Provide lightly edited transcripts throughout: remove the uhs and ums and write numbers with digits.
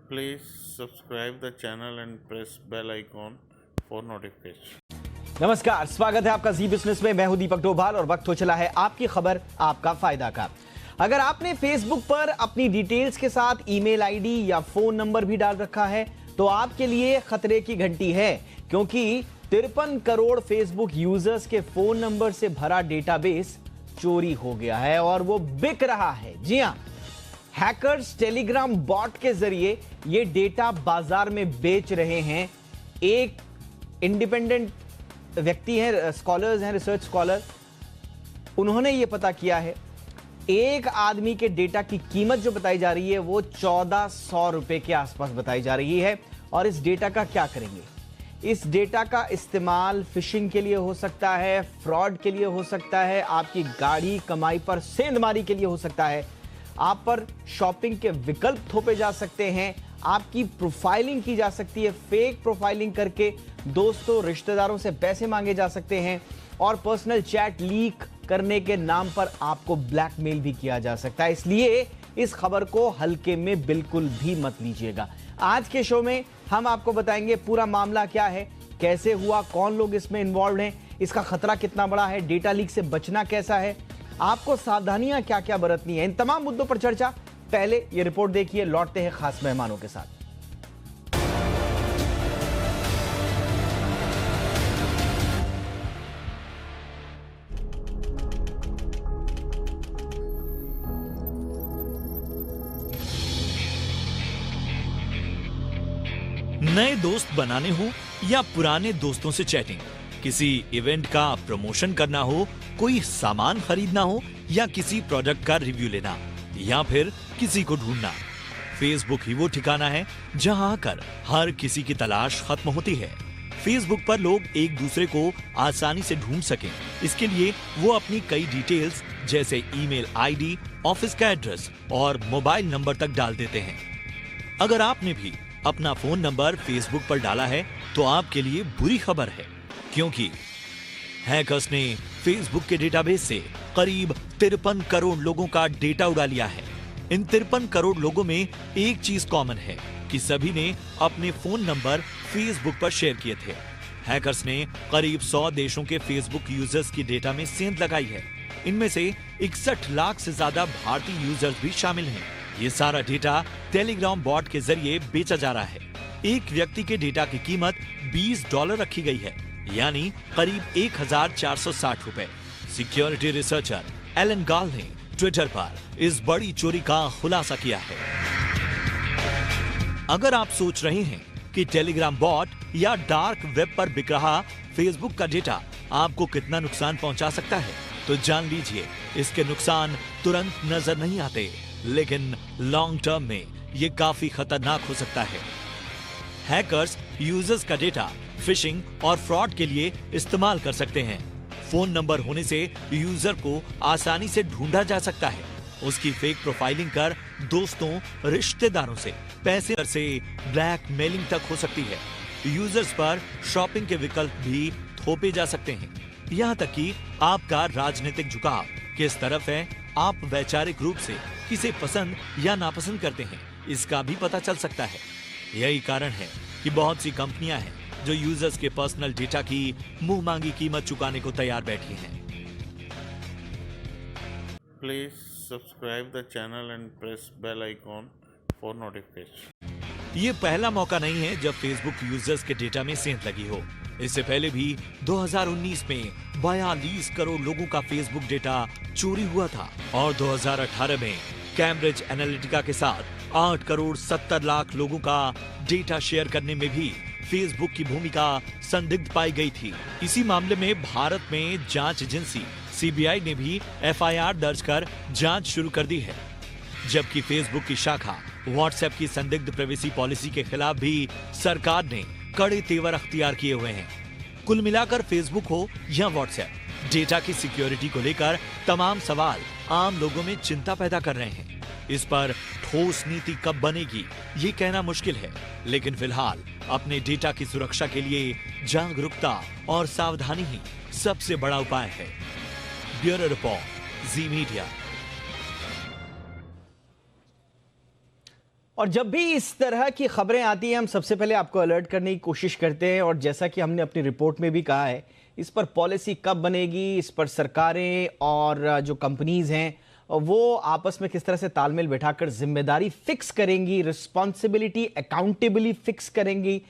Please subscribe the channel and press bell icon for notification. नमस्कार, स्वागत है आपका जी बिजनेस में। मैं हूं दीपक डोभाल और वक्त हो चला है आपकी खबर आपका फायदा का। अगर आपने फेसबुक पर अपनी डिटेल्स के साथ ईमेल आईडी या फोन नंबर भी डाल रखा है तो आपके लिए खतरे की घंटी है, क्योंकि 53 करोड़ फेसबुक यूजर्स के फोन नंबर से भरा डेटाबेस चोरी हो गया है और वो बिक रहा है। जी हां, हैकर्स टेलीग्राम बॉट के जरिए ये डेटा बाजार में बेच रहे हैं। एक इंडिपेंडेंट व्यक्ति हैं, स्कॉलर्स हैं, रिसर्च स्कॉलर, उन्होंने ये पता किया है एक आदमी के डेटा की कीमत जो बताई जा रही है वो 1400 रुपए के आसपास बताई जा रही है। और इस डेटा का क्या करेंगे? इस डेटा का इस्तेमाल फिशिंग के लिए हो सकता है, फ्रॉड के लिए हो सकता है, आपकी गाढ़ी कमाई पर सेंधमारी के लिए हो सकता है, आप पर शॉपिंग के विकल्प थोपे जा सकते हैं, आपकी प्रोफाइलिंग की जा सकती है, फेक प्रोफाइलिंग करके दोस्तों रिश्तेदारों से पैसे मांगे जा सकते हैं और पर्सनल चैट लीक करने के नाम पर आपको ब्लैकमेल भी किया जा सकता है। इसलिए इस खबर को हल्के में बिल्कुल भी मत लीजिएगा। आज के शो में हम आपको बताएंगे पूरा मामला क्या है, कैसे हुआ, कौन लोग इसमें इन्वॉल्व हैं, इसका खतरा कितना बड़ा है, डेटा लीक से बचना कैसा है, आपको सावधानियां क्या क्या बरतनी है, इन तमाम मुद्दों पर चर्चा। पहले ये रिपोर्ट देखिए, लौटते हैं खास मेहमानों के साथ। नए दोस्त बनाने हो या पुराने दोस्तों से चैटिंग, किसी इवेंट का प्रमोशन करना हो, कोई सामान खरीदना हो या किसी प्रोडक्ट का रिव्यू लेना या फिर किसी को ढूंढना, फेसबुक ही वो ठिकाना है जहां आकर हर किसी की तलाश खत्म होती है। फेसबुक पर लोग एक दूसरे को आसानी से ढूंढ सकें, इसके लिए वो अपनी कई डिटेल्स जैसे ईमेल आईडी, ऑफिस का एड्रेस और मोबाइल नंबर तक डाल देते हैं। अगर आपने भी अपना फोन नंबर फेसबुक पर डाला है तो आपके लिए बुरी खबर है, क्योंकि हैकर्स ने फेसबुक के डेटाबेस से करीब 53 करोड़ लोगों का डेटा उड़ा लिया है। इन 53 करोड़ लोगों में एक चीज कॉमन है कि सभी ने अपने फोन नंबर फेसबुक पर शेयर किए थे। हैकर्स ने करीब 100 देशों के फेसबुक यूजर्स की डेटा में सेंध लगाई है। इनमें से 61 लाख से ज्यादा भारतीय यूजर्स भी शामिल हैं। ये सारा डेटा टेलीग्राम बॉट के जरिए बेचा जा रहा है। एक व्यक्ति के डेटा की कीमत $20 रखी गई है, यानी करीब 1460 रुपए। सिक्योरिटी रिसर्चर एलन गाल ने ट्विटर पर इस बड़ी चोरी का खुलासा किया है। अगर आप सोच रहे हैं कि टेलीग्राम बॉट या डार्क वेब पर बिक रहा फेसबुक का डेटा आपको कितना नुकसान पहुंचा सकता है, तो जान लीजिए इसके नुकसान तुरंत नजर नहीं आते, लेकिन लॉन्ग टर्म में ये काफी खतरनाक हो सकता है। हैकर्स यूजर्स का डेटा फिशिंग और फ्रॉड के लिए इस्तेमाल कर सकते हैं। फोन नंबर होने से यूजर को आसानी से ढूंढा जा सकता है। उसकी फेक प्रोफाइलिंग कर दोस्तों, रिश्तेदारों से पैसे से ब्लैकमेलिंग तक हो सकती है। यूजर्स पर शॉपिंग के विकल्प भी थोपे जा सकते हैं। यहाँ तक कि आपका राजनीतिक झुकाव किस तरफ है, आप वैचारिक रूप से किसे पसंद या नापसंद करते हैं, इसका भी पता चल सकता है। यही कारण है कि बहुत सी कंपनियां हैं जो यूजर्स के पर्सनल डेटा की मुंह मांगी कीमत चुकाने को तैयार बैठी हैं। Please subscribe the channel and press bell icon for notification. ये पहला मौका नहीं है जब फेसबुक यूजर्स के डेटा में सेंध लगी हो। इससे पहले भी 2019 में 42 करोड़ लोगों का फेसबुक डेटा चोरी हुआ था और 2018 में कैम्ब्रिज एनालिटिका के साथ 8 करोड़ 70 लाख लोगों का डेटा शेयर करने में भी फेसबुक की भूमिका संदिग्ध पाई गई थी। इसी मामले में भारत में जांच एजेंसी सीबीआई ने भी एफआईआर दर्ज कर जांच शुरू कर दी है, जबकि फेसबुक की शाखा व्हाट्सएप की संदिग्ध प्राइवेसी पॉलिसी के खिलाफ भी सरकार ने कड़े तेवर अख्तियार किए हुए हैं। कुल मिलाकर फेसबुक हो या व्हाट्सएप, डेटा की सिक्योरिटी को लेकर तमाम सवाल आम लोगों में चिंता पैदा कर रहे हैं। इस पर ठोस नीति कब बनेगी ये कहना मुश्किल है, लेकिन फिलहाल अपने डेटा की सुरक्षा के लिए जागरूकता और सावधानी ही सबसे बड़ा उपाय है। ब्यूरो रिपोर्ट, जी मीडिया। और जब भी इस तरह की खबरें आती हैं हम सबसे पहले आपको अलर्ट करने की कोशिश करते हैं, और जैसा कि हमने अपनी रिपोर्ट में भी कहा है, इस पर पॉलिसी कब बनेगी, इस पर सरकारें और जो कंपनीज हैं वो आपस में किस तरह से तालमेल बैठाकर जिम्मेदारी फिक्स करेंगी, रिस्पॉन्सिबिलिटी अकाउंटेबली फिक्स करेंगी,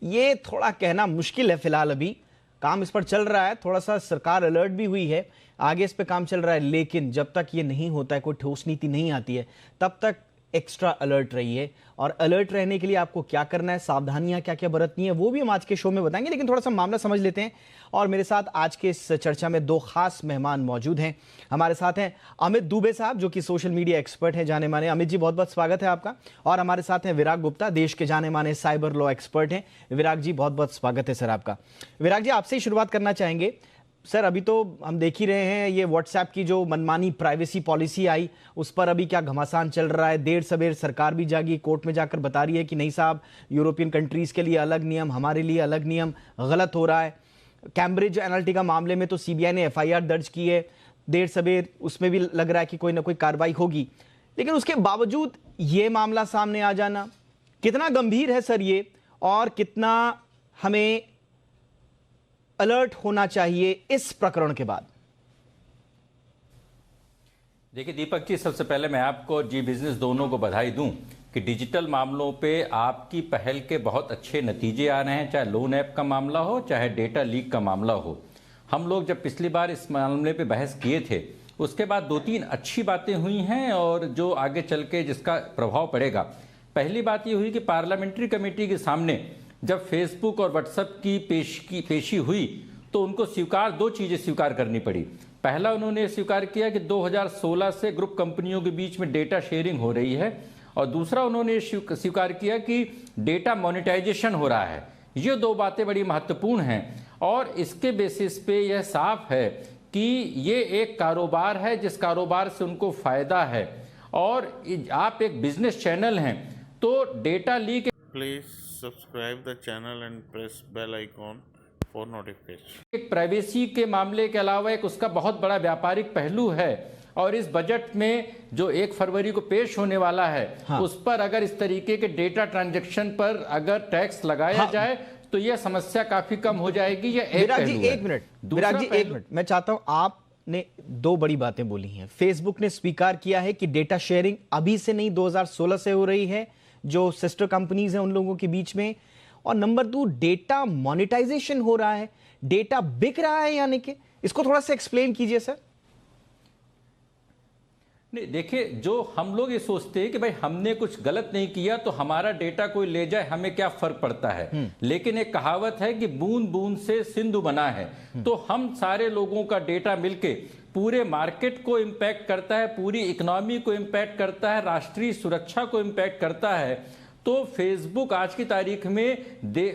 ये थोड़ा कहना मुश्किल है। फिलहाल अभी काम इस पर चल रहा है, थोड़ा सा सरकार अलर्ट भी हुई है, आगे इस पर काम चल रहा है, लेकिन जब तक ये नहीं होता है, कोई ठोस नीति नहीं आती है, तब तक एक्स्ट्रा अलर्ट रहिए। और अलर्ट रहने के लिए आपको क्या करना है, सावधानियां क्या क्या बरतनी है, वो भी हम आज के शो में बताएंगे। लेकिन थोड़ा सा मामला समझ लेते हैं, और मेरे साथ आज के इस चर्चा में दो खास मेहमान मौजूद हैं। हमारे साथ हैं अमित दुबे साहब, जो कि सोशल मीडिया एक्सपर्ट हैं, जाने माने। अमित जी, बहुत बहुत स्वागत है आपका। और हमारे साथ हैं विराग गुप्ता, देश के जाने माने साइबर लॉ एक्सपर्ट हैं। विराग जी, बहुत बहुत स्वागत है सर आपका। विराग जी, आपसे ही शुरुआत करना चाहेंगे सर। अभी तो हम देख ही रहे हैं, ये व्हाट्सएप की जो मनमानी प्राइवेसी पॉलिसी आई, उस पर अभी क्या घमासान चल रहा है। देर सवेर सरकार भी जागी, कोर्ट में जाकर बता रही है कि नहीं साहब, यूरोपियन कंट्रीज के लिए अलग नियम, हमारे लिए अलग नियम, गलत हो रहा है। कैम्ब्रिज एनालिटिका मामले में तो सीबीआई ने एफआईआर दर्ज की है, देर सवेर उसमें भी लग रहा है कि कोई ना कोई कार्रवाई होगी। लेकिन उसके बावजूद ये मामला सामने आ जाना कितना गंभीर है सर ये, और कितना हमें अलर्ट होना चाहिए इस प्रकरण के बाद? देखिए दीपक जी, सबसे पहले मैं आपको जी बिजनेस दोनों को बधाई दूं कि डिजिटल मामलों पे आपकी पहल के बहुत अच्छे नतीजे आ रहे हैं, चाहे लोन ऐप का मामला हो, चाहे डेटा लीक का मामला हो। हम लोग जब पिछली बार इस मामले पे बहस किए थे, उसके बाद 2-3 अच्छी बातें हुई हैं और जो आगे चल के जिसका प्रभाव पड़ेगा। पहली बात ये हुई कि पार्लियामेंट्री कमेटी के सामने जब फेसबुक और व्हाट्सएप की पेशी हुई तो उनको दो चीज़ें स्वीकार करनी पड़ी। पहला, उन्होंने स्वीकार किया कि 2016 से ग्रुप कंपनियों के बीच में डेटा शेयरिंग हो रही है, और दूसरा उन्होंने स्वीकार किया कि डेटा मोनेटाइजेशन हो रहा है। ये दो बातें बड़ी महत्वपूर्ण हैं, और इसके बेसिस पे यह साफ है कि ये एक कारोबार है जिस कारोबार से उनको फायदा है, और आप एक बिजनेस चैनल हैं तो data leak. Please subscribe the channel and press bell icon for notification. एक प्राइवेसी के मामले के अलावा एक उसका बहुत बड़ा व्यापारिक पहलू है, और इस बजट में जो 1 फरवरी को पेश होने वाला है, हाँ। उस पर अगर इस तरीके के डेटा ट्रांजैक्शन पर अगर टैक्स लगाया जाए तो यह समस्या काफी कम हो जाएगी। ये एक विराग जी पहलू है। एक मिनट, विराग जी एक मिनट, मैं चाहता हूं, आपने दो बड़ी बातें बोली हैं। फेसबुक ने स्वीकार किया है कि डेटा शेयरिंग अभी से नहीं 2016 से हो रही है, जो सिस्टर कंपनीज हैं उन लोगों के बीच में। और नंबर 2, डेटा मोनेटाइजेशन हो रहा है, डेटा बिक रहा है, यानी कि इसको थोड़ा सा एक्सप्लेन कीजिए सर। नहीं, देखिए, जो हम लोग ये सोचते हैं कि भाई हमने कुछ गलत नहीं किया तो हमारा डेटा कोई ले जाए, हमें क्या फर्क पड़ता है। लेकिन एक कहावत है कि बूंद बूंद से सिंधु बना है। तो हम सारे लोगों का डेटा मिलके पूरे मार्केट को इम्पैक्ट करता है, पूरी इकोनॉमी को इम्पैक्ट करता है, राष्ट्रीय सुरक्षा को इम्पैक्ट करता है। तो फेसबुक आज की तारीख में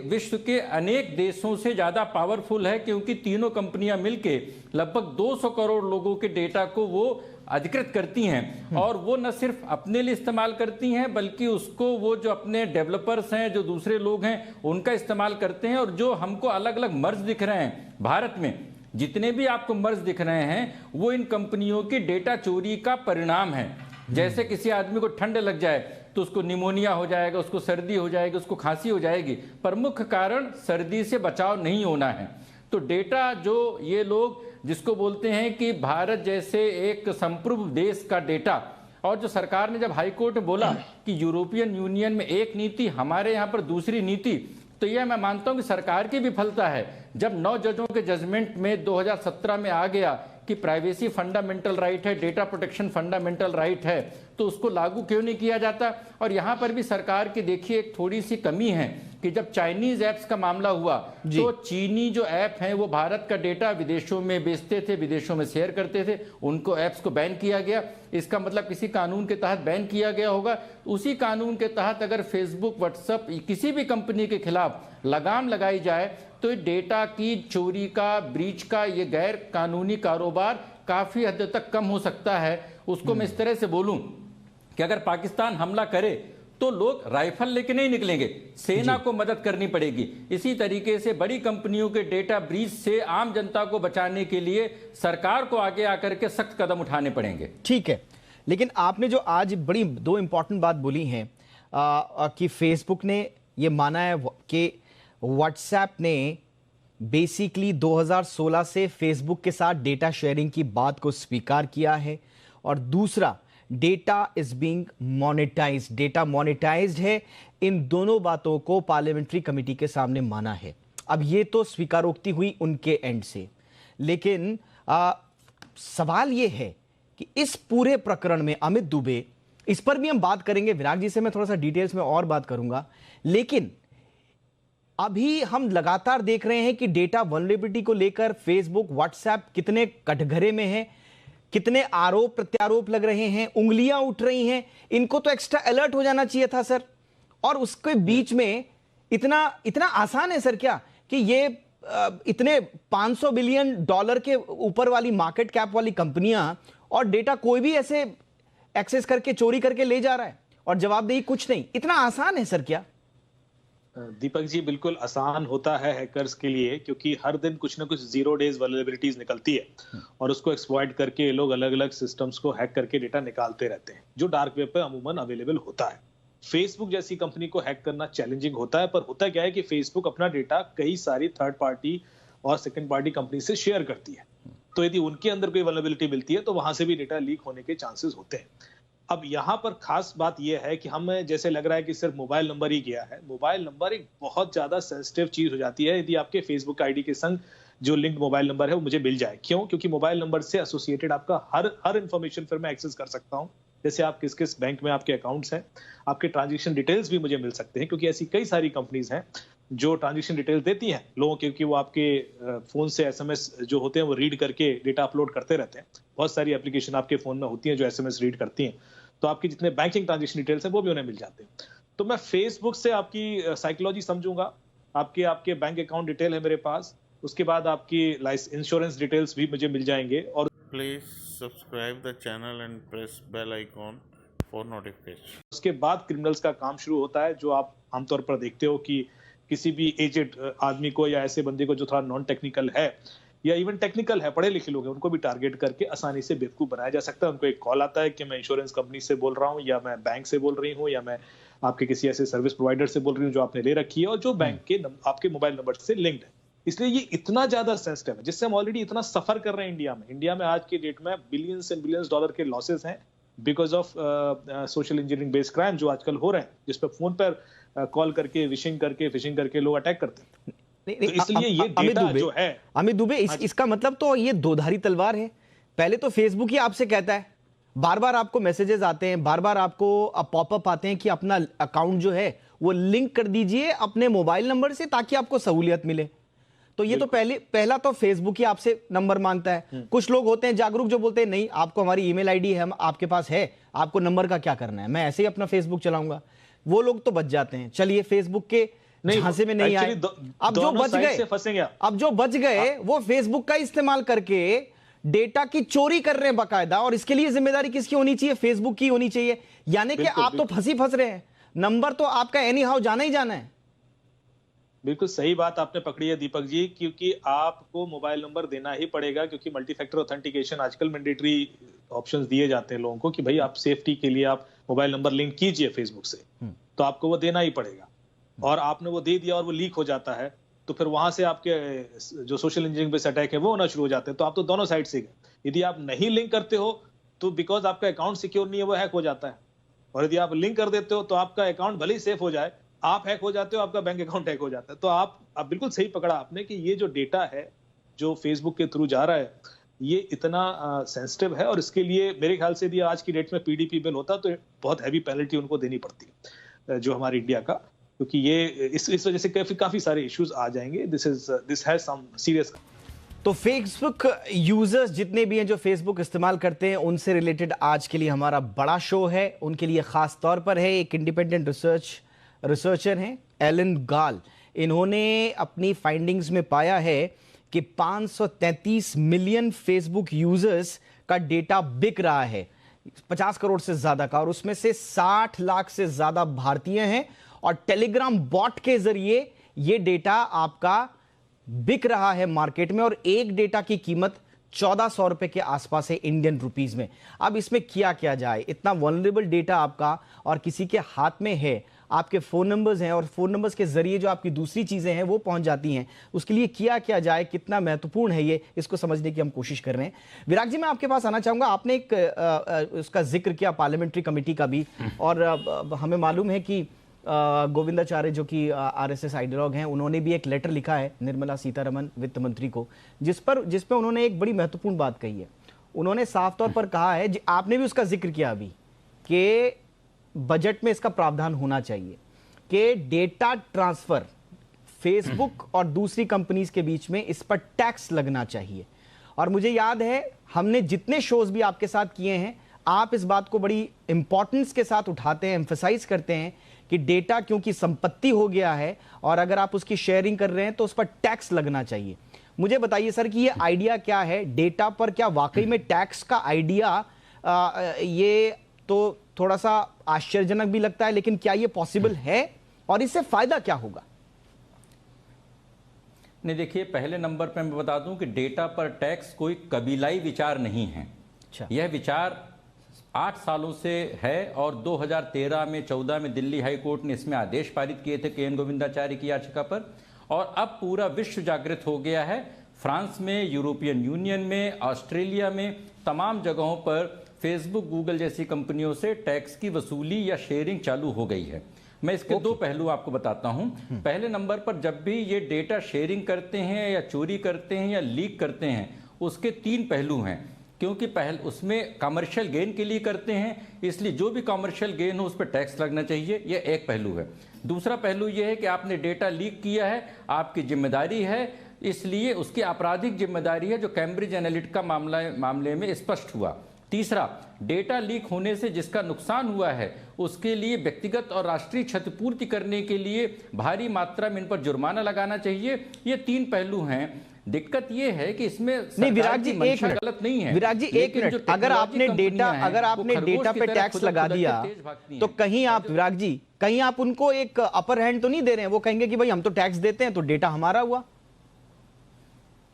विश्व के अनेक देशों से ज्यादा पावरफुल है, क्योंकि तीनों कंपनियां मिलके लगभग 200 करोड़ लोगों के डेटा को वो अधिकृत करती हैं, और वो न सिर्फ अपने लिए इस्तेमाल करती हैं बल्कि उसको वो जो अपने डेवलपर्स हैं, जो दूसरे लोग हैं, उनका इस्तेमाल करते हैं। और जो हमको अलग अलग मर्ज दिख रहे हैं भारत में, जितने भी आपको मर्ज दिख रहे हैं, वो इन कंपनियों की डेटा चोरी का परिणाम है। जैसे किसी आदमी को ठंड लग जाए तो उसको निमोनिया हो जाएगा, उसको सर्दी हो जाएगी, उसको खांसी हो जाएगी, पर मुख्य कारण सर्दी से बचाव नहीं होना है। तो डेटा जो ये लोग जिसको बोलते हैं कि भारत जैसे एक संप्रभु देश का डेटा, और जो सरकार ने जब हाईकोर्ट में बोला कि यूरोपियन यूनियन में एक नीति, हमारे यहाँ पर दूसरी नीति, तो यह मैं मानता हूं कि सरकार की विफलता है। जब 9 जजों के जजमेंट में 2017 में आ गया कि प्राइवेसी फंडामेंटल राइट है, डेटा प्रोटेक्शन फंडामेंटल राइट है, तो उसको लागू क्यों नहीं किया जाता। और यहाँ पर भी सरकार की देखिए एक थोड़ी सी कमी है कि जब चाइनीज ऐप्स का मामला हुआ तो चीनी जो ऐप हैं वो भारत का डेटा विदेशों में बेचते थे, विदेशों में शेयर करते थे, उनको ऐप्स को बैन किया गया। इसका मतलब किसी कानून के तहत बैन किया गया होगा। उसी कानून के तहत अगर फेसबुक, व्हाट्सएप, किसी भी कंपनी के खिलाफ लगाम लगाई जाए तो डेटा की चोरी का, ब्रीच का ये गैर कानूनी कारोबार काफी हद तक कम हो सकता है। उसको मैं इस तरह से बोलूं कि अगर पाकिस्तान हमला करे तो लोग राइफल लेके नहीं निकलेंगे, सेना को मदद करनी पड़ेगी। इसी तरीके से बड़ी कंपनियों के डेटा ब्रीच से आम जनता को बचाने के लिए सरकार को आगे आकर के सख्त कदम उठाने पड़ेंगे। ठीक है, लेकिन आपने जो आज बड़ी 2 इंपॉर्टेंट बात बोली हैं, कि फेसबुक ने ये माना है कि व्हाट्सएप ने बेसिकली 2016 से फेसबुक के साथ डेटा शेयरिंग की बात को स्वीकार किया है, और दूसरा data is being monetised, data monetised है। इन दोनों बातों को पार्लियामेंट्री कमेटी के सामने माना है। अब ये तो स्वीकारोक्ति हुई उनके एंड से, लेकिन सवाल ये है कि इस पूरे प्रकरण में अमित दुबे, इस पर भी हम बात करेंगे, विराग जी से मैं थोड़ा सा डिटेल्स में और बात करूंगा, लेकिन अभी हम लगातार देख रहे हैं कि डेटा वल्नरेबिलिटी को लेकर फेसबुक, व्हाट्सएप कितने कटघरे में है, कितने आरोप प्रत्यारोप लग रहे हैं, उंगलियां उठ रही हैं। इनको तो एक्स्ट्रा अलर्ट हो जाना चाहिए था सर, और उसके बीच में इतना आसान है सर क्या कि ये इतने $500 बिलियन के ऊपर वाली मार्केट कैप वाली कंपनियां और डेटा कोई भी ऐसे एक्सेस करके चोरी करके ले जा रहा है और जवाबदेही कुछ नहीं, इतना आसान है सर क्या? दीपक जी, बिल्कुल आसान होता है हैकर्स के लिए, क्योंकि हर दिन कुछ ना कुछ 0 डेज वल्नरेबिलिटीज निकलती है और उसको एक्सप्लॉइट करके ये लोग अलग अलग सिस्टम्स को हैक करके डेटा निकालते रहते हैं, जो डार्क वेब पे अमूमन अवेलेबल होता है। फेसबुक जैसी कंपनी को हैक करना चैलेंजिंग होता है, पर होता क्या है कि फेसबुक अपना डेटा कई सारी थर्ड पार्टी और सेकंड पार्टी कंपनी से शेयर करती है, तो यदि उनके अंदर कोई वल्नरेबिलिटी मिलती है तो वहां से भी डेटा लीक होने के चांसेस होते हैं। अब यहाँ पर खास बात यह है कि हमें जैसे लग रहा है कि सिर्फ मोबाइल नंबर ही गया है। मोबाइल नंबर एक बहुत ज्यादा सेंसिटिव चीज हो जाती है यदि आपके फेसबुक आईडी के संग जो लिंक्ड मोबाइल नंबर है वो मुझे मिल जाए। क्यों? क्योंकि मोबाइल नंबर से एसोसिएटेड आपका हर इंफॉर्मेशन फिर मैं एक्सेस कर सकता हूँ, जैसे आप किस किस बैंक में आपके अकाउंट्स हैं, आपके ट्रांजेक्शन डिटेल्स भी मुझे मिल सकते हैं, क्योंकि ऐसी कई सारी कंपनीज हैं जो ट्रांजेक्शन डिटेल्स देती हैं लोगों के, क्योंकि वो आपके फोन से एसएमएस जो होते हैं वो रीड करके डेटा अपलोड करते रहते हैं। बहुत सारी एप्लीकेशन आपके फोन में होती हैं जो एसएमएस रीड करती हैं, तो आपकी जितने बैंकिंग ट्रांजेक्शन डिटेल्स हैं वो भी उन्हें मिल जाते हैं। तो मैं फेसबुक से आपकी साइकोलॉजी समझूंगा, आपके बैंक अकाउंट डिटेल है मेरे पास, उसके बाद आपकी इंश्योरेंस डिटेल्स भी मुझे मिल जाएंगे। और Please subscribe the channel and press bell icon for notification. उसके बाद क्रिमिनल्स का काम शुरू होता है, जो आप आमतौर पर देखते हो कि किसी भी एजेड आदमी को या ऐसे बंदे को जो थोड़ा नॉन टेक्निकल है या इवन टेक्निकल है, पढ़े लिखे लोग हैं, उनको भी टारगेट करके आसानी से बेवकूफ बनाया जा सकता है। उनको एक कॉल आता है कि मैं इंश्योरेंस कंपनी से बोल रहा हूँ, या मैं बैंक से बोल रही हूँ, या मैं आपके किसी ऐसे सर्विस प्रोवाइडर से बोल रही हूँ जो आपने ले रखी है और जो बैंक के आपके मोबाइल नंबर से लिंक्ड है। इसलिए ये इतना ज्यादा सेंसिटिव है, जिससे हम ऑलरेडी इतना सफर कर रहे हैं इंडिया में आज के डेट में बिलियंस एंड बिलियंस डॉलर के लॉसेस हैं because of social engineering based crime जो आजकल हो रहे हैं, जिसपे फोन पर कॉल करके फिशिंग करके लोग अटैक करते हैं। तो इसलिए ये डेटा जो है अमित दुबे, इसका मतलब तो ये दोधारी तलवार है। पहले तो फेसबुक ही आपसे कहता है, बार बार आपको मैसेजेस आते हैं, बार बार आपको पॉपअप आते हैं कि अपना अकाउंट जो है वो लिंक कर दीजिए अपने मोबाइल नंबर से ताकि आपको सहूलियत मिले। तो ये तो पहला तो फेसबुक ही आपसे नंबर मांगता है। कुछ लोग होते हैं जागरूक जो बोलते हैं नहीं, आपको हमारी ईमेल आईडी है, हम आपके पास है, आपको नंबर का क्या करना है, मैं ऐसे ही अपना फेसबुक चलाऊंगा। वो लोग तो बच जाते हैं। चलिए फेसबुक के झांसे में नहीं आए। अब जो बच गए वो फेसबुक का इस्तेमाल करके डेटा की चोरी कर रहे हैं बाकायदा, और इसके लिए जिम्मेदारी किसकी होनी चाहिए? फेसबुक की होनी चाहिए। यानी कि आप तो फंस रहे हैं, नंबर तो आपका एनी हाउ जाना ही जाना है। बिल्कुल सही बात आपने पकड़ी है दीपक जी, क्योंकि आपको मोबाइल नंबर देना ही पड़ेगा, क्योंकि मल्टी फैक्टर ऑथेंटिकेशन आजकल मैंडेटरी ऑप्शंस दिए जाते हैं लोगों को कि भाई आप सेफ्टी के लिए आप मोबाइल नंबर लिंक कीजिए फेसबुक से, तो आपको वो देना ही पड़ेगा। और आपने वो दे दिया और वो लीक हो जाता है, तो फिर वहां से आपके जो सोशल इंजीनियरिंग बेस्ड अटैक है वो होना शुरू हो जाते हैं। तो आप तो दोनों साइड से गए। यदि आप नहीं लिंक करते हो तो बिकॉज आपका अकाउंट सिक्योर नहीं है वो हैक हो जाता है, और यदि आप लिंक कर देते हो तो आपका अकाउंट भले ही सेफ हो जाए, आप हैक हो जाते हो, आपका बैंक अकाउंट हैक हो जाता है। तो आप बिल्कुल सही पकड़ा आपने कि ये जो डेटा है जो फेसबुक के थ्रू जा रहा है ये इतना सेंसिटिव है, और इसके लिए मेरे ख्याल से यदि आज की डेट में पीडीपी बिल होता तो बहुत हैवी पेनल्टी उनको देनी पड़ती है जो हमारे इंडिया का, क्योंकि ये इस वजह से काफी सारे इश्यूज आ जाएंगे। This has some serious. तो फेसबुक यूजर्स जितने भी हैं जो फेसबुक इस्तेमाल करते हैं उनसे रिलेटेड आज के लिए हमारा बड़ा शो है। उनके लिए खास तौर पर है एक इंडिपेंडेंट रिसर्चर हैं एलन गाल। इन्होंने अपनी फाइंडिंग्स में पाया है कि 533 मिलियन फेसबुक यूजर्स का डेटा बिक रहा है, 50 करोड़ से ज्यादा का, और उसमें से 60 लाख से ज्यादा भारतीय हैं। और टेलीग्राम बॉट के जरिए ये डेटा आपका बिक रहा है मार्केट में, और एक डेटा की कीमत 1400 रुपए के आसपास है इंडियन रुपीस में। अब इसमें किया जाए, इतना वल्नरेबल डेटा आपका और किसी के हाथ में है, आपके फ़ोन नंबर्स हैं और फ़ोन नंबर्स के ज़रिए जो आपकी दूसरी चीज़ें हैं वो पहुंच जाती हैं, उसके लिए किया जाए, कितना महत्वपूर्ण है ये, इसको समझने की हम कोशिश कर रहे हैं। विराग जी, मैं आपके पास आना चाहूँगा। आपने एक उसका जिक्र किया पार्लियामेंट्री कमेटी का भी, और हमें मालूम है कि गोविंदाचार्य जो कि आरएसएस आइडियोलॉग हैं, उन्होंने भी एक लेटर लिखा है निर्मला सीतारमण वित्त मंत्री को, जिस पे उन्होंने एक बड़ी महत्वपूर्ण बात कही है। उन्होंने साफ तौर पर कहा है, आपने भी उसका जिक्र किया अभी, कि बजट में इसका प्रावधान होना चाहिए कि डेटा ट्रांसफर फेसबुक और दूसरी कंपनीज के बीच में इस पर टैक्स लगना चाहिए। और मुझे याद है हमने जितने शोज भी आपके साथ किए हैं, आप इस बात को बड़ी इंपॉर्टेंस के साथ उठाते हैं, एम्फसाइज करते हैं कि डेटा क्योंकि संपत्ति हो गया है और अगर आप उसकी शेयरिंग कर रहे हैं तो उस पर टैक्स लगना चाहिए। मुझे बताइए सर कि ये आइडिया क्या है डेटा पर, क्या वाकई में टैक्स का आइडिया, ये तो थोड़ा सा आश्चर्यजनक भी लगता है, लेकिन क्या ये पॉसिबल है और इससे फायदा क्या होगा? नहीं, देखिए, पहले नंबर पे मैं बता दूं कि डेटा पर टैक्स कोई कबीलाई विचार नहीं है। अच्छा। यह विचार 8 सालों से है और 2013 में 14 में दिल्ली हाई कोर्ट ने इसमें आदेश पारित किए थे के.एन. गोविंदाचार्य की याचिका पर, और अब पूरा विश्व जागृत हो गया है। फ्रांस में, यूरोपियन यूनियन में, ऑस्ट्रेलिया में, तमाम जगहों पर फेसबुक, गूगल जैसी कंपनियों से टैक्स की वसूली या शेयरिंग चालू हो गई है। मैं इसके दो पहलू आपको बताता हूं। पहले नंबर पर जब भी ये डेटा शेयरिंग करते हैं या चोरी करते हैं या लीक करते हैं, उसके 3 पहलू हैं। क्योंकि उसमें कमर्शियल गेन के लिए करते हैं, इसलिए जो भी कमर्शियल गेन हो उस पर टैक्स लगना चाहिए, यह एक पहलू है। दूसरा पहलू यह है कि आपने डेटा लीक किया है, आपकी जिम्मेदारी है, इसलिए उसकी आपराधिक जिम्मेदारी है, जो कैम्ब्रिज एनालिटिका मामले में स्पष्ट हुआ। तीसरा, डेटा लीक होने से जिसका नुकसान हुआ है उसके लिए व्यक्तिगत और राष्ट्रीय क्षतिपूर्ति करने के लिए भारी मात्रा में इन पर जुर्माना लगाना चाहिए। ये 3 पहलू हैं। दिक्कत ये है कि इसमें नहीं विराग जी, 1 मिनट गलत नहीं है। विराग जी 1 मिनट, अगर आपने डेटा पे टैक्स लगा दिया तो कहीं आप, विराग जी, कहीं आप उनको एक अपर हैंड तो नहीं दे रहे हैं? वो कहेंगे कि भाई हम तो टैक्स देते हैं तो डेटा हमारा हुआ,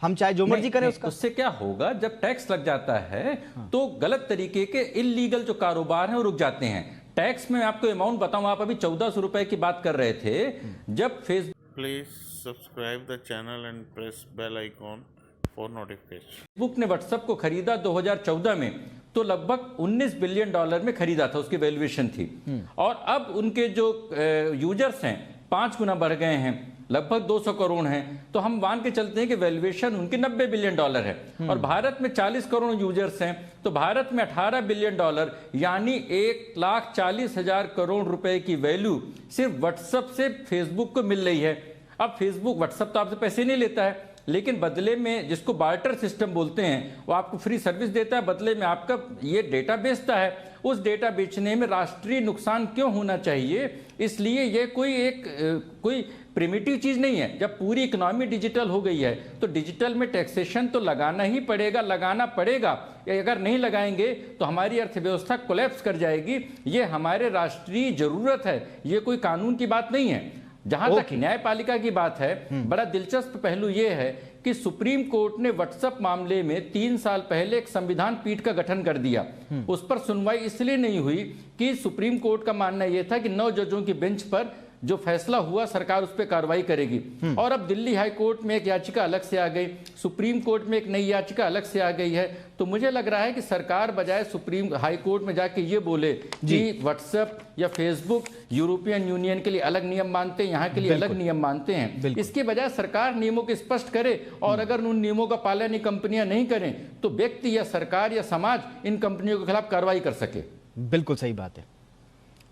हम चाहे जो मर्जी करें उसका। उससे क्या होगा, जब टैक्स लग जाता है तो गलत तरीके के इल्लीगल जो कारोबार हैं वो रुक जाते हैं। टैक्स में आपको अमाउंट बताऊं, आप अभी 1400 रुपए की बात कर रहे थे। जब please subscribe the channel and press bell icon for notification. Facebook ने व्हाट्सएप को खरीदा 2014 में, तो लगभग $19 बिलियन में खरीदा था, उसकी वैल्यूएशन थी। और अब उनके जो यूजर्स हैं 5 गुना बढ़ गए हैं, लगभग 200 करोड़ हैं। तो हम मान के चलते हैं कि वैल्यूएशन उनकी $90 बिलियन है। और भारत में 40 करोड़ यूजर्स हैं, तो भारत में $18 बिलियन यानी 1,40,000 करोड़ रुपए की वैल्यू सिर्फ व्हाट्सएप से फेसबुक को मिल रही है। अब फेसबुक, व्हाट्सएप तो आपसे पैसे नहीं लेता है, लेकिन बदले में जिसको बार्टर सिस्टम बोलते हैं, वो आपको फ्री सर्विस देता है, बदले में आपका ये डेटा बेचता है। उस डेटा बेचने में राष्ट्रीय नुकसान क्यों होना चाहिए? इसलिए ये कोई प्रिमिटिव चीज नहीं है। जब पूरी इकोनॉमी डिजिटल हो गई है तो डिजिटल में टैक्सेशन तो लगाना ही पड़ेगा, लगाना पड़ेगा। अगर नहीं लगाएंगे तो हमारी अर्थव्यवस्था कोलैप्स कर जाएगी। ये हमारे राष्ट्रीय जरूरत है, ये कोई कानून की बात नहीं है। जहां तक न्यायपालिका की बात है, बड़ा दिलचस्प पहलू यह है कि सुप्रीम कोर्ट ने व्हाट्सएप मामले में 3 साल पहले एक संविधान पीठ का गठन कर दिया। उस पर सुनवाई इसलिए नहीं हुई कि सुप्रीम कोर्ट का मानना यह था कि 9 जजों की बेंच पर जो फैसला हुआ सरकार उस पर कार्रवाई करेगी। और अब दिल्ली हाई कोर्ट में एक याचिका अलग से आ गई, सुप्रीम कोर्ट में एक नई याचिका अलग से आ गई है। तो मुझे लग रहा है कि सरकार बजाय सुप्रीम हाई कोर्ट में जाके ये बोले कि व्हाट्सएप या फेसबुक यूरोपियन यूनियन के लिए अलग नियम मानते हैं, यहाँ के लिए अलग नियम मानते हैं, इसके बजाय सरकार नियमों को स्पष्ट करे। और अगर उन नियमों का पालन ये कंपनियां नहीं करें तो व्यक्ति या सरकार या समाज इन कंपनियों के खिलाफ कार्रवाई कर सके। बिल्कुल सही बात है।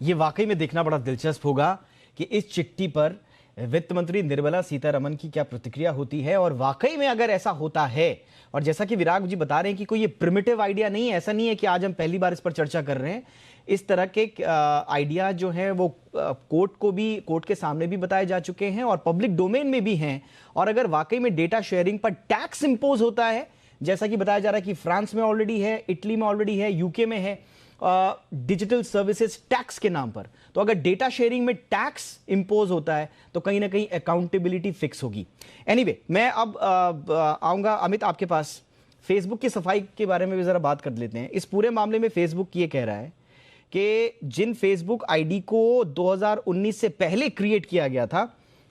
ये वाकई में देखना बड़ा दिलचस्प होगा कि इस चिट्ठी पर वित्त मंत्री निर्मला सीतारमण की क्या प्रतिक्रिया होती है। और वाकई में अगर ऐसा होता है, और जैसा कि विराग जी बता रहे हैं कि कोई ये प्रिमिटिव आइडिया नहीं है, ऐसा नहीं है कि आज हम पहली बार इस पर चर्चा कर रहे हैं। इस तरह के आइडिया जो है वो कोर्ट के सामने भी बताए जा चुके हैं और पब्लिक डोमेन में भी हैं। और अगर वाकई में डेटा शेयरिंग पर टैक्स इंपोज होता है, जैसा कि बताया जा रहा है कि फ्रांस में ऑलरेडी है, इटली में ऑलरेडी है, यूके में है, डिजिटल सर्विसेज टैक्स के नाम पर, तो अगर डेटा शेयरिंग में टैक्स इंपोज होता है तो कहीं ना कहीं अकाउंटेबिलिटी फिक्स होगी। एनीवे, मैं अब आऊंगा अमित आपके पास। फेसबुक की सफाई के बारे में भी ज़रा बात कर लेते हैं। इस पूरे मामले में फेसबुक ये कह रहा है कि जिन फेसबुक आईडी को 2019 से पहले क्रिएट किया गया था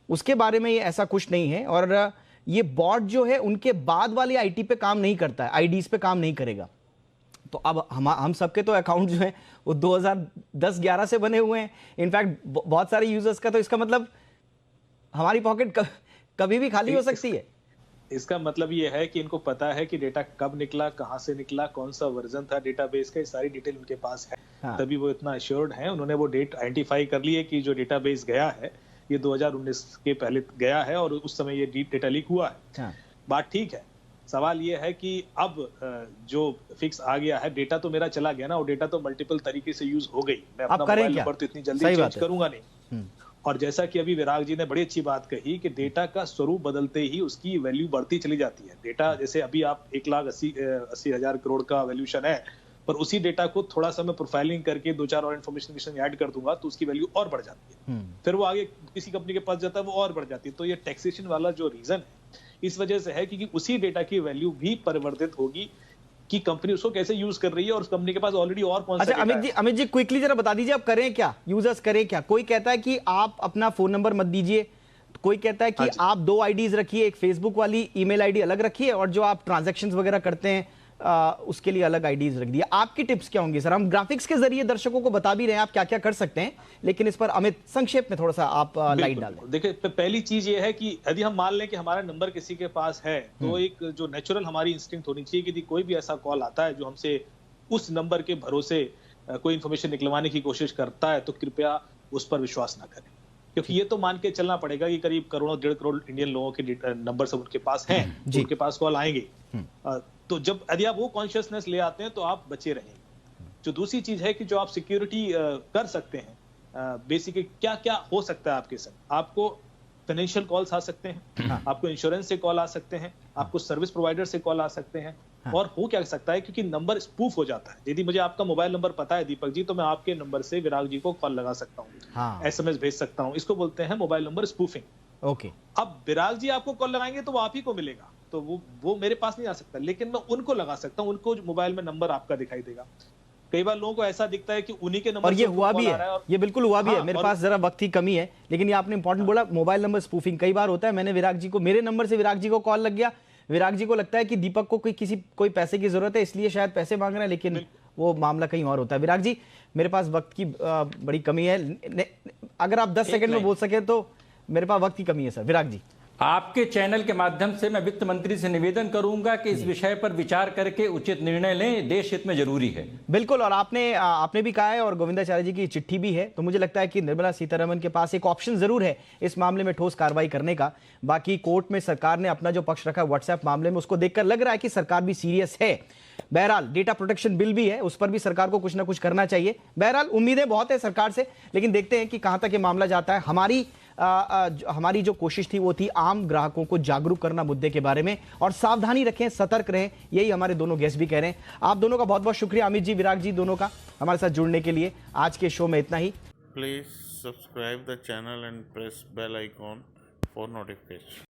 उसके बारे में ये ऐसा कुछ नहीं है, और ये बॉट जो है उनके बाद वाली आईटी पे काम नहीं करता है, आईडीज पे काम नहीं करेगा। तो अब हम सबके तो अकाउंट जो है वो 2010-11 से बने हुए हैं, इनफैक्ट बहुत सारे यूजर्स का, तो इसका मतलब हमारी पॉकेट कभी भी खाली हो सकती है। इसका मतलब ये है कि इनको पता है कि डेटा कब निकला, कहां से निकला, कौन सा वर्जन था डेटाबेस का, ये सारी डिटेल उनके पास है। हाँ। तभी वो इतना अश्योर्ड हैं। उन्होंने वो डेट आइडेंटिफाई कर ली है कि जो डेटाबेस गया है ये 2019 के पहले गया है और उस समय ये डेटा लीक हुआ है। हाँ। बात ठीक है। सवाल ये है कि अब जो फिक्स आ गया है, डेटा तो मेरा चला गया ना, और डेटा तो मल्टीपल तरीके से यूज हो गई। मैं अपना मोबाइल नंबर तो इतनी जल्दी चेंज करूंगा नहीं। और जैसा कि अभी विराग जी ने बड़ी अच्छी बात कही कि डेटा का स्वरूप बदलते ही उसकी वैल्यू बढ़ती चली जाती है। डेटा जैसे अभी आप 1,80,000 करोड़ का वैल्यूशन है, पर उसी डेटा को थोड़ा सा मैं प्रोफाइलिंग करके 2-4 और इन्फॉर्मेशन ऐड कर दूंगा तो उसकी वैल्यू और बढ़ जाती है। फिर वो आगे किसी कंपनी के पास जाता है, वो और बढ़ जाती है। तो ये टैक्सेशन वाला जो रीजन है इस वजह से है क्योंकि उसी डेटा की वैल्यू भी परिवर्तित होगी कि कंपनी उसको कैसे यूज कर रही है, और उस कंपनी के पास ऑलरेडी और कौन सा अच्छा अमित जी क्विकली जरा बता दीजिए आप करें क्या, यूजर्स करें क्या? कोई कहता है कि आप अपना फोन नंबर मत दीजिए, कोई कहता है कि आप 2 आईडीज रखिए, एक फेसबुक वाली ईमेल आईडी अलग रखिए और जो आप ट्रांजैक्शंस वगैरह करते हैं उसके लिए अलग आईडीज रख दिए। आपकी टिप्स क्या होंगी सर? हम ग्राफिक्स के जरिए दर्शकों को बता भी रहे हैं आप क्या क्या कर सकते हैं, लेकिन इस पर अमित संक्षेप में थोड़ा सा आप लाइट डाल दें। देखिए पहली चीज ये है कि यदि हम मान लें कि हमारा नंबर किसी के पास है तो एक जो नेचुरल हमारी इंस्टिंक्ट होनी चाहिए कि यदि कोई भी ऐसा कॉल आता है जो हमसे उस नंबर के भरोसे कोई इंफॉर्मेशन निकलवाने की कोशिश करता है तो कृपया उस पर विश्वास ना करें, क्योंकि ये तो मान के चलना पड़ेगा कि करीब करोड़ों 1.5 करोड़ इंडियन लोगों के नंबर सब उनके पास हैं, उनके पास कॉल आएंगे। तो जब यदि आप वो कॉन्शियसनेस ले आते हैं तो आप बचे रहेंगे। जो दूसरी चीज है कि जो आप सिक्योरिटी कर सकते हैं, बेसिकली क्या क्या हो सकता है आपके साथ। आपको फाइनेंशियल कॉल्स आ सकते हैं, आपको इंश्योरेंस से कॉल आ सकते हैं, आपको सर्विस प्रोवाइडर से कॉल आ सकते हैं। और हो क्या सकता है, क्योंकि नंबर स्पूफ हो जाता है। यदि मुझे आपका मोबाइल नंबर पता है दीपक जी, तो मैं आपके नंबर से विराग जी को कॉल लगा सकता हूँ, SMS भेज सकता हूँ। इसको बोलते हैं मोबाइल नंबर स्पूफिंग। ओके। अब विराग जी आपको कॉल लगाएंगे तो वो आप ही को मिलेगा, तो वो मेरे पास नहीं आ सकता, लेकिन मैं उनको लगा सकता हूँ, उनको मोबाइल में नंबर आपका दिखाई देगा। कई बार लोगों को ऐसा दिखता है कि उन्हीं के नंबर, और ये हुआ भी है, ये बिल्कुल हुआ भी है। मेरे पास जरा वक्त की कमी है, लेकिन ये आपने इंपॉर्टेंट बोला, मोबाइल नंबर स्पूफिंग कई बार होता है। मैंने विराग जी को, मेरे नंबर से विराग जी को कॉल लग गया, विराग जी को लगता है कि दीपक को कोई पैसे की जरूरत है, इसलिए शायद पैसे मांग रहे हैं, लेकिन वो मामला कहीं और होता है। विराग जी मेरे पास वक्त की बड़ी कमी है, अगर आप 10 सेकंड में बोल सके तो। मेरे पास वक्त की कमी है सर। विराग जी, आपके चैनल के माध्यम से मैं वित्त मंत्री से निवेदन करूंगा कि इस विषय पर विचार करके उचित निर्णय लें, देश हित में जरूरी है। बिल्कुल, और आपने भी कहा है और गोविंदाचार्य जी की चिट्ठी भी है, तो मुझे लगता है कि निर्मला सीतारमण के पास एक ऑप्शन जरूर है इस मामले में ठोस कार्रवाई करने का। बाकी कोर्ट में सरकार ने अपना जो पक्ष रखा व्हाट्सएप मामले में, उसको देखकर लग रहा है कि सरकार भी सीरियस है। बहरहाल डेटा प्रोटेक्शन बिल भी है, उस पर भी सरकार को कुछ ना कुछ करना चाहिए। बहरहाल उम्मीदें बहुत है सरकार से, लेकिन देखते हैं कि कहां तक ये मामला जाता है। हमारी जो कोशिश थी वो थी आम ग्राहकों को जागरूक करना मुद्दे के बारे में, और सावधानी रखें, सतर्क रहें, यही हमारे दोनों गेस्ट भी कह रहे हैं। आप दोनों का बहुत बहुत शुक्रिया, अमित जी, विराग जी, दोनों का हमारे साथ जुड़ने के लिए। आज के शो में इतना ही। Please subscribe the channel and press bell icon for notification.